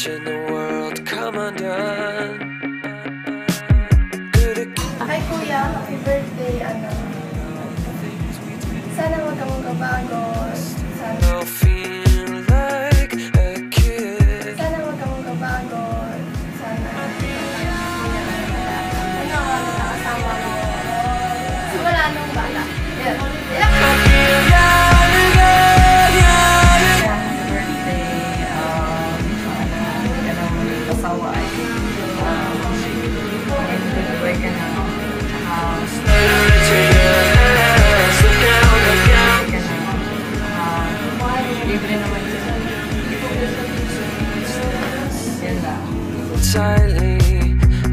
wishing the world come undone. Kay Kuya, happy birthday, sana wag kang magbabago. Sana wag kang magbabago. Sana nakasama mo. Simula nung bata.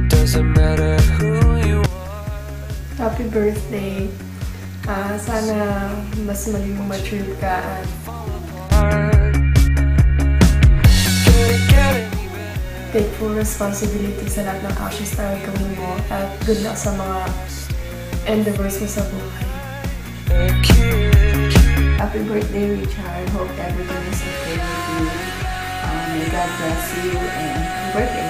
Doesn't matter who you are. Happy birthday. Sana mas maging mature ka at take full responsibility sa lahat ng actions na gawin mo at good luck sa mga endeavors mo sa buhay. Happy birthday, Richard. Hope everything is okay with you. May God bless you and happy birthday.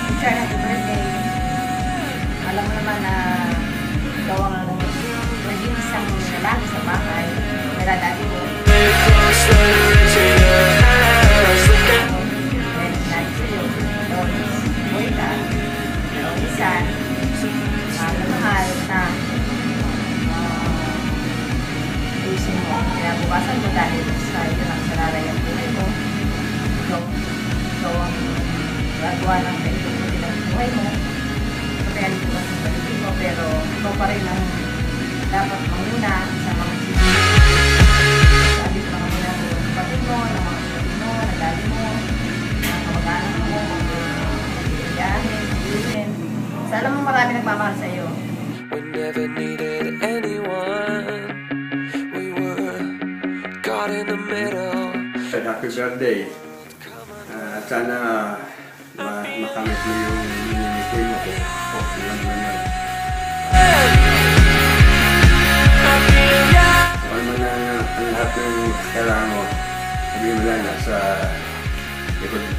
Richard, happy birthday. Alam mo naman na ikaw ang naging isang lalaki sa bahay. Mera dati mo. Kinabukasan mo dahil sa ito ng saralay ang buhay mo. Ikaw ang gagawa ng kaitutunin ng buhay mo. Patayanin mo sa paligid mo, pero ikaw pa rin ang dapat manguna sa mga sisi. Sabi ko lang muna ng kapatid mo, ng mga kapatid mo, ng dali mo, ng kamag-anak mo, mag-iiyahin, mag-iiyahin. Sa alam mo marami nagmamahal sa iyo. We never needed anyone. We were caught in the middle. Happy birthday. Sana makamit mo yung minimikoy mo ko. Ilang naman. Kung ano na ang lahat ng kailangan mo, sabihin mo lang nasa likod mo.